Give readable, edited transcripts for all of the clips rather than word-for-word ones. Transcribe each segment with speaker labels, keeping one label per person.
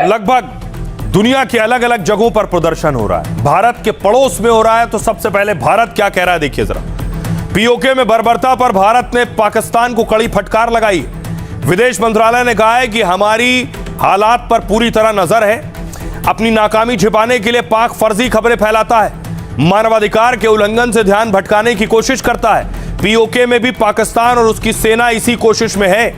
Speaker 1: लगभग दुनिया के अलग अलग जगहों पर प्रदर्शन हो रहा है। भारत के पड़ोस में हो रहा है, तो सबसे पहले भारत क्या कह रहा है देखिए जरा। पीओके में बर्बरता पर भारत ने पाकिस्तान को कड़ी फटकार लगाई। विदेश मंत्रालय ने कहा है कि हमारी हालात पर पूरी तरह नजर है। अपनी नाकामी छिपाने के लिए पाक फर्जी खबरें फैलाता है, मानवाधिकार के उल्लंघन से ध्यान भटकाने की कोशिश करता है। पीओके में भी पाकिस्तान और उसकी सेना इसी कोशिश में है।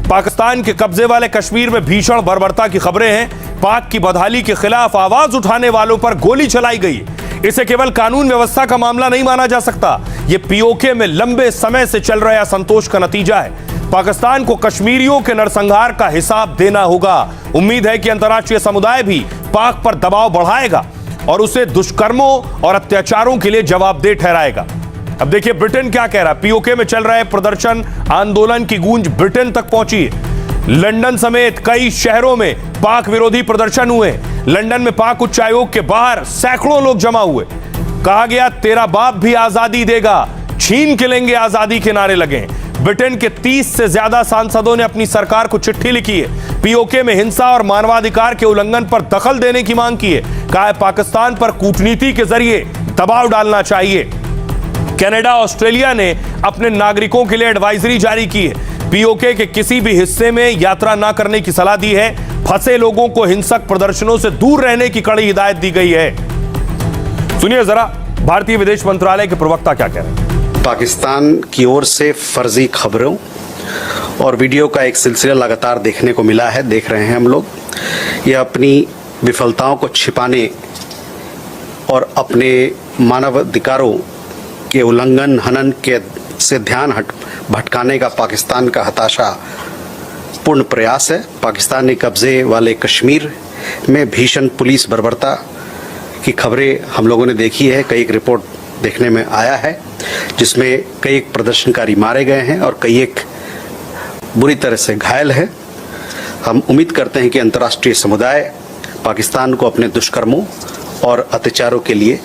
Speaker 1: पाकिस्तान के कब्जे वाले कश्मीर में भीषण बर्बरता की खबरें हैं। पाक की बदहाली के खिलाफ आवाज उठाने वालों पर गोली चलाई गई। इसे केवल कानून व्यवस्था का मामला नहीं माना जा सकता, यह पीओके में लंबे समय से चल रहे असंतोष का नतीजा है। पाकिस्तान को कश्मीरियों के नरसंहार का हिसाब देना होगा। उम्मीद है कि अंतर्राष्ट्रीय समुदाय भी पाक पर दबाव बढ़ाएगा और उसे दुष्कर्मों और अत्याचारों के लिए जवाबदेह ठहराएगा। अब देखिए ब्रिटेन क्या कह रहा है। पीओके में चल रहे प्रदर्शन आंदोलन की गूंज ब्रिटेन तक पहुंची है। लंदन समेत कई शहरों में पाक विरोधी प्रदर्शन हुए। लंदन में पाक उच्चायोग के बाहर सैकड़ों लोग जमा हुए। कहा गया तेरा बाप भी आजादी देगा, छीन के लेंगे आजादी के नारे लगे। ब्रिटेन के 30 से ज्यादा सांसदों ने अपनी सरकार को चिट्ठी लिखी है। पीओके में हिंसा और मानवाधिकार के उल्लंघन पर दखल देने की मांग की है। कहा है पाकिस्तान पर कूटनीति के जरिए दबाव डालना चाहिए। कनाडा, ऑस्ट्रेलिया ने अपने नागरिकों के लिए एडवाइजरी जारी की है। पीओके के किसी भी हिस्से में यात्रा न करने की सलाह दी है। फंसे लोगों को हिंसक प्रदर्शनों से दूर रहने की कड़ी हिदायत दी गई है। सुनिए जरा भारतीय विदेश मंत्रालय के प्रवक्ता क्या कह रहे हैं।
Speaker 2: पाकिस्तान की ओर से फर्जी खबरों और वीडियो का एक सिलसिला लगातार देखने को मिला है, देख रहे हैं हम लोग। यह अपनी विफलताओं को छिपाने और अपने मानवाधिकारों के उल्लंघन हनन के से ध्यान भटकाने का पाकिस्तान का हताशा पूर्ण प्रयास है। पाकिस्तानी कब्जे वाले कश्मीर में भीषण पुलिस बर्बरता की खबरें हम लोगों ने देखी है। कई एक रिपोर्ट देखने में आया है जिसमें कई एक प्रदर्शनकारी मारे गए हैं और कई एक बुरी तरह से घायल है। हम उम्मीद करते हैं कि अंतर्राष्ट्रीय समुदाय पाकिस्तान को अपने दुष्कर्मों और अत्याचारों के लिए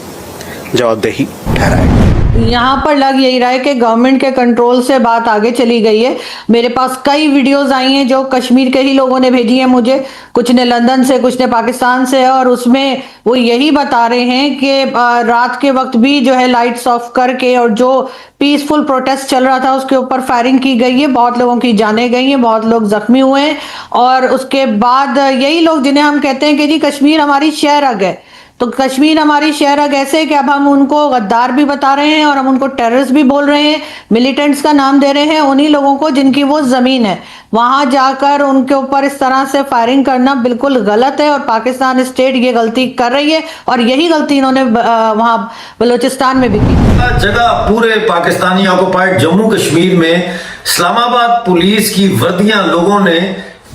Speaker 2: जवाबदेही ठहराएगा।
Speaker 3: यहाँ पर लग यही रहा है कि गवर्नमेंट के कंट्रोल से बात आगे चली गई है। मेरे पास कई वीडियोस आई हैं जो कश्मीर के ही लोगों ने भेजी हैं मुझे, कुछ ने लंदन से, कुछ ने पाकिस्तान से, और उसमें वो यही बता रहे हैं कि रात के वक्त भी जो है लाइट्स ऑफ करके और जो पीसफुल प्रोटेस्ट चल रहा था उसके ऊपर फायरिंग की गई है। बहुत लोगों की जानें गई हैं, बहुत लोग जख्मी हुए हैं। और उसके बाद यही लोग जिन्हें हम कहते हैं कि जी कश्मीर हमारी शहरग है, तो कश्मीर हमारी शहरग ऐसे कि अब हम उनको गद्दार भी बता रहे हैं और हम उनको टेररिस्ट भी बोल रहे हैं, मिलिटेंट्स का नाम दे रहे हैं उन्हीं लोगों को जिनकी वो जमीन है। वहां जाकर उनके ऊपर इस तरह से फायरिंग करना बिल्कुल गलत है और पाकिस्तान स्टेट ये गलती कर रही है और यही गलती इन्होंने वहां बलूचिस्तान में भी की।
Speaker 4: जगह पूरे पाकिस्तानी ऑक्युपाइड जम्मू कश्मीर में इस्लामाबाद पुलिस की वर्दियां लोगों ने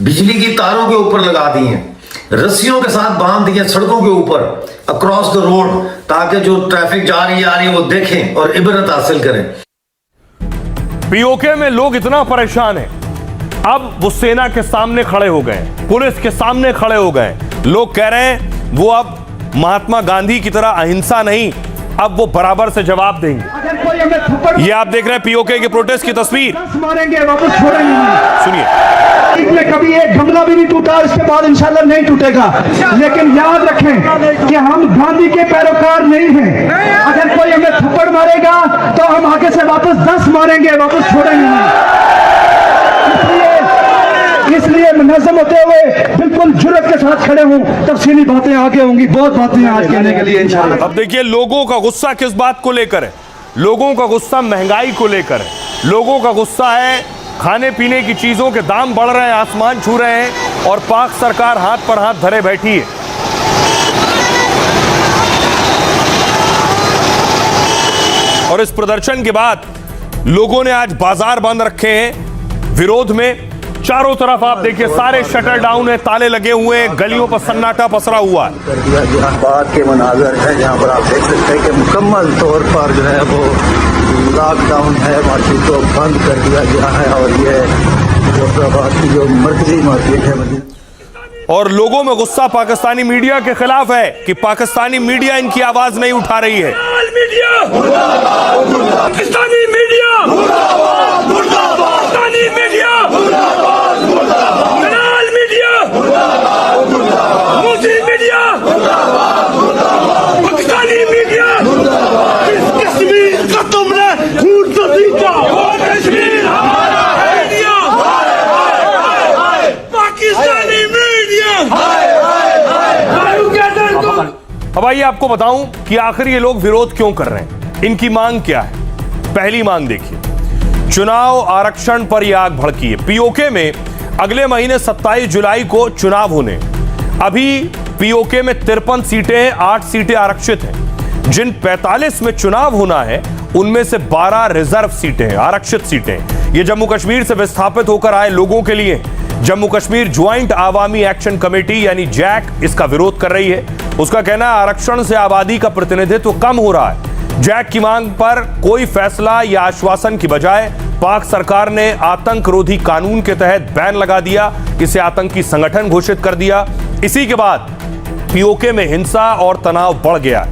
Speaker 4: बिजली की तारों के ऊपर लगा दी हैं, रस्सियों के साथ बांध दिए सड़कों के ऊपर अक्रॉस द रोड, ताकि जो ट्रैफिक जा रही है आ रही है वो देखें और इबरत हासिल करें।
Speaker 1: पीओके में लोग इतना परेशान हैं, अब वो सेना के सामने खड़े हो गए, पुलिस के सामने खड़े हो गए। लोग कह रहे हैं वो अब महात्मा गांधी की तरह अहिंसा नहीं, अब वो बराबर से जवाब देंगे। ये आप देख रहे हैं पीओके के प्रोटेस्ट की तस्वीर।
Speaker 5: मारेंगे वापस छोड़ेंगे नहीं।
Speaker 1: सुनिए,
Speaker 5: कभी एक गमला भी नहीं टूटा, इसके बाद इंशाल्लाह नहीं टूटेगा। लेकिन याद रखें कि हम गांधी के पैरोकार नहीं हैं। अगर कोई हमें थप्पड़ मारेगा तो हम आगे से वापस 10 मारेंगे, वापस छोड़ेंगे नहीं। इसलिए मुनज़्ज़म होते हुए बिल्कुल जुर्रत के साथ खड़े हूं। तफसीली बातें आगे होंगी, बहुत बातें आज कहने के लिए इंशाल्लाह।
Speaker 1: अब देखिए लोगों का गुस्सा किस बात को लेकर है। लोगों का गुस्सा महंगाई को लेकर है। लोगों का गुस्सा है खाने पीने की चीजों के दाम बढ़ रहे हैं, आसमान छू रहे हैं और पाक सरकार हाथ पर हाथ धरे बैठी है। और इस प्रदर्शन के बाद लोगों ने आज बाजार बंद रखे हैं विरोध में। चारों तरफ आप देखिए सारे शटर डाउन है, ताले लगे हुए हैं, गलियों पर सन्नाटा पसरा हुआ है।
Speaker 6: बाहर के मनाजर है जहाँ पर आप देख सकते हैं कि मुकम्मल तौर पर जो है वो लॉकडाउन है, मार्केट को बंद कर दिया गया है और ये फैसलाबाद की जो मरकजी मार्केट है।
Speaker 1: और लोगों में गुस्सा पाकिस्तानी मीडिया के खिलाफ है कि पाकिस्तानी मीडिया इनकी आवाज नहीं उठा रही है।
Speaker 7: पाकिस्तानी मीडिया पाकिस्तानी मीडिया
Speaker 1: अब आइए आपको बताऊं कि आखिर ये लोग विरोध क्यों कर रहे हैं, इनकी मांग क्या है। पहली मांग देखिए, चुनाव आरक्षण पर यह आग भड़की है। पीओके में अगले महीने 27 जुलाई को चुनाव होने। अभी पीओके में 53 सीटें, 8 सीटें आरक्षित हैं। जिन 45 में चुनाव होना है उनमें से 12 रिजर्व सीटें, आरक्षित सीटें। ये जम्मू कश्मीर से विस्थापित होकर आए लोगों के लिए। Jammu Kashmir joint Awami action committee यानी जैक इसका विरोध कर रही है। उसका कहना है आरक्षण से आबादी का प्रतिनिधित्व कम हो रहा है। जैक की मांग पर कोई फैसला या आश्वासन की बजाय पाक सरकार ने आतंकरोधी कानून के तहत बैन लगा दिया, इसे आतंकी संगठन घोषित कर दिया। इसी के बाद पीओके में हिंसा और तनाव बढ़ गया।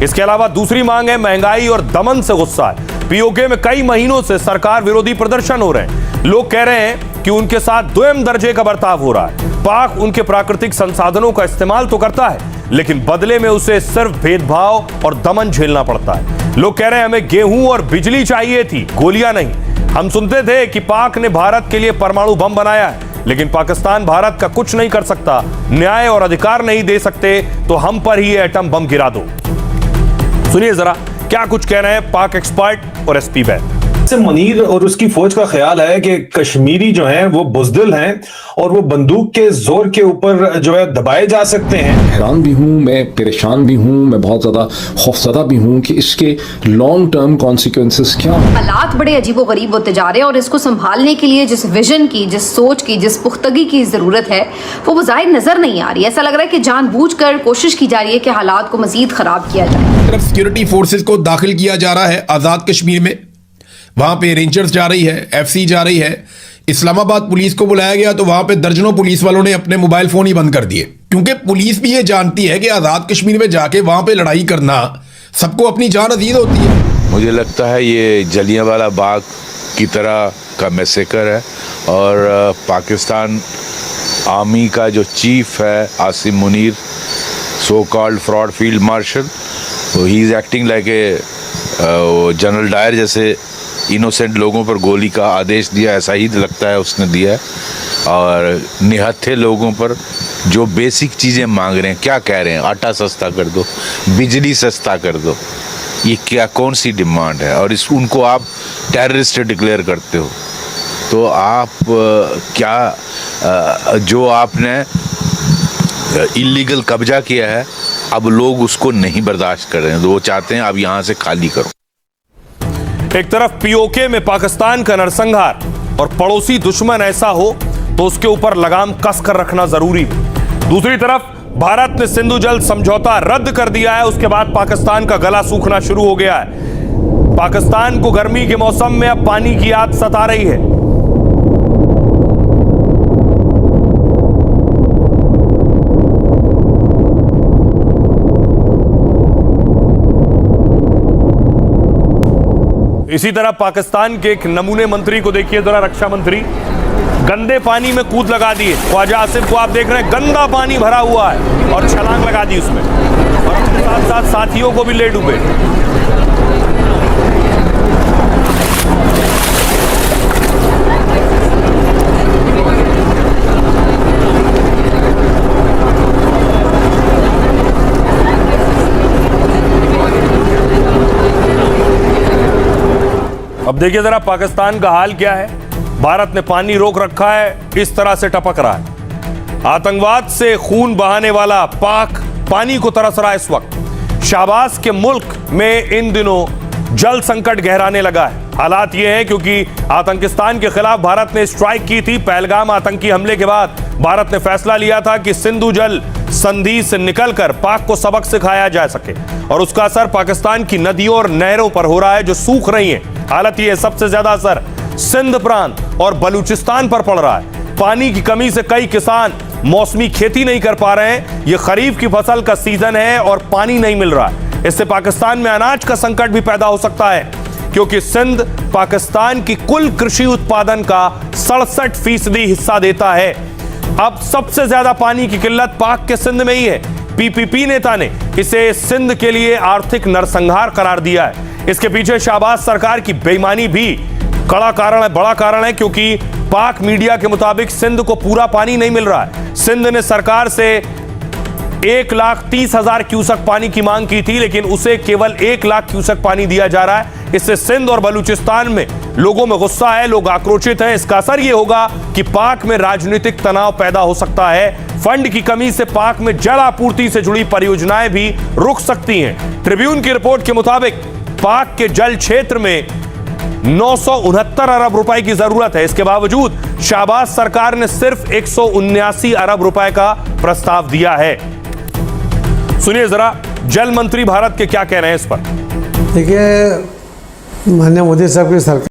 Speaker 1: इसके अलावा दूसरी मांग है महंगाई और दमन से गुस्सा है। पीओके में कई महीनों से सरकार विरोधी प्रदर्शन हो रहे हैं। लोग कह रहे हैं कि उनके साथ द्विम दर्जे का बर्ताव हो रहा है। पाक उनके प्राकृतिक संसाधनों का इस्तेमाल तो करता है, लेकिन बदले में उसे सिर्फ भेदभाव और दमन झेलना पड़ता है। लोग कह रहे हैं हमें गेहूं और बिजली चाहिए थी, गोलियां नहीं। हम सुनते थे कि पाक ने भारत के लिए परमाणु बम बनाया है, लेकिन पाकिस्तान भारत का कुछ नहीं कर सकता, न्याय और अधिकार नहीं दे सकते, तो हम पर ही एटम बम गिरा दो। सुनिए जरा क्या कुछ कह रहे हैं पाक एक्सपर्ट और एसपी बैद।
Speaker 7: से मुनीर और उसकी फौज का ख्याल है कि कश्मीरी जो हैं वो बुज़दिल हैं और वो बंदूक के जोर के ऊपर जो है दबाए जा सकते हैं।
Speaker 8: हैरान भी हूँ, मैं परेशान भी हूँ, मैं बहुत ज़्यादा खौफजदा भी हूँ कि इसके लॉन्ग टर्म कॉन्सिक्वेंसेस क्या।
Speaker 9: हालात बड़े अजीबो गरीब होते जा रहे हैं और इसको संभालने के लिए जिस विजन की, जिस सोच की, जिस पुख्तगी की जरूरत है वो ज़ाहिर नजर नहीं आ रही। ऐसा लग रहा है कि जानबूझकर कोशिश की जा रही है कि हालात को मजीद खराब किया जाए।
Speaker 10: तरफ सिक्योरिटी फोर्सेस को दाखिल किया जा रहा है आज़ाद कश्मीर में, वहां पे रेंजर्स जा रही है, एफसी जा रही है। इस्लामाबाद पुलिस को बुलाया गया तो वहां पे दर्जनों पुलिस वालों ने अपने मोबाइल फोन ही बंद कर दिए, क्योंकि पुलिस भी ये जानती है कि आज़ाद कश्मीर में जाके वहां पे लड़ाई करना सबको अपनी जान अजीज होती है।
Speaker 11: मुझे लगता है ये जलियांवाला बाग की तरह का मैसेकर है और पाकिस्तान आर्मी का जो चीफ है Asim Munir, so called fraud field marshal, he is acting like a general Dyer जैसे इनोसेंट लोगों पर गोली का आदेश दिया, ऐसा ही लगता है उसने दिया है। और निहत्थे लोगों पर जो बेसिक चीज़ें मांग रहे हैं, क्या कह रहे हैं, आटा सस्ता कर दो, बिजली सस्ता कर दो, ये क्या कौन सी डिमांड है? और इस उनको आप टेररिस्ट डिक्लेयर करते हो, तो आप क्या जो आपने इलीगल कब्जा किया है अब लोग उसको नहीं बर्दाश्त कर रहे हैं, तो वो चाहते हैं अब यहाँ से खाली करो।
Speaker 1: एक तरफ पीओके में पाकिस्तान का नरसंहार और पड़ोसी दुश्मन ऐसा हो तो उसके ऊपर लगाम कस कर रखना जरूरी है। दूसरी तरफ भारत ने सिंधु जल समझौता रद्द कर दिया है, उसके बाद पाकिस्तान का गला सूखना शुरू हो गया है। पाकिस्तान को गर्मी के मौसम में अब पानी की याद सता रही है। इसी तरह पाकिस्तान के एक नमूने मंत्री को देखिए जरा, रक्षा मंत्री गंदे पानी में कूद लगा दिए। ख्वाजा आसिफ को आप देख रहे हैं, गंदा पानी भरा हुआ है और छलांग लगा दी उसमें, और अपने साथ साथ साथियों को भी ले डूबे। अब देखिए जरा पाकिस्तान का हाल क्या है। भारत ने पानी रोक रखा है, इस तरह से टपक रहा है। आतंकवाद से खून बहाने वाला पाक पानी को तरस रहा है इस वक्त। शाहबाज के मुल्क में इन दिनों जल संकट गहराने लगा है। हालात ये हैं क्योंकि आतंकिस्तान के खिलाफ भारत ने स्ट्राइक की थी। पहलगाम आतंकी हमले के बाद भारत ने फैसला लिया था कि सिंधु जल संधि से निकलकर पाक को सबक सिखाया जा सके, और उसका असर पाकिस्तान की नदियों और नहरों पर हो रहा है जो सूख रही हैं। हालत ये सबसे ज्यादा असर सिंध प्रांत और बलूचिस्तान पर पड़ रहा है। पानी की कमी से कई किसान मौसमी खेती नहीं कर पा रहे हैं। ये खरीफ की फसल का सीजन है और पानी नहीं मिल रहा है। इससे पाकिस्तान में अनाज का संकट भी पैदा हो सकता है, क्योंकि सिंध पाकिस्तान की कुल कृषि उत्पादन का 67% हिस्सा देता है। अब सबसे ज्यादा पानी की किल्लत पाक के सिंध में ही है। पीपीपी नेता ने इसे सिंध के लिए आर्थिक नरसंहार करार दिया है। इसके पीछे शाहबाज सरकार की बेईमानी भी बड़ा कारण है, क्योंकि पाक मीडिया के मुताबिक सिंध को पूरा पानी नहीं मिल रहा है। सिंध ने सरकार से 1,30,000 क्यूसेक पानी की मांग की थी, लेकिन उसे केवल 1 लाख क्यूसेक पानी दिया जा रहा है। इससे सिंध और बलूचिस्तान में लोगों में गुस्सा है, लोग आक्रोशित हैं। इसका असर यह होगा कि पाक में राजनीतिक तनाव पैदा हो सकता है। फंड की कमी से पाक में जल आपूर्ति से जुड़ी परियोजनाएं भी रुक सकती हैं। ट्रिब्यून की रिपोर्ट के मुताबिक पाक के जल क्षेत्र में 969 अरब रुपए की जरूरत है। इसके बावजूद शाहबाज सरकार ने सिर्फ 179 अरब रुपए का प्रस्ताव दिया है। सुनिए जरा जल मंत्री भारत के क्या कह रहे हैं इस पर।
Speaker 12: देखिए, माननीय मोदी साहब की सरकार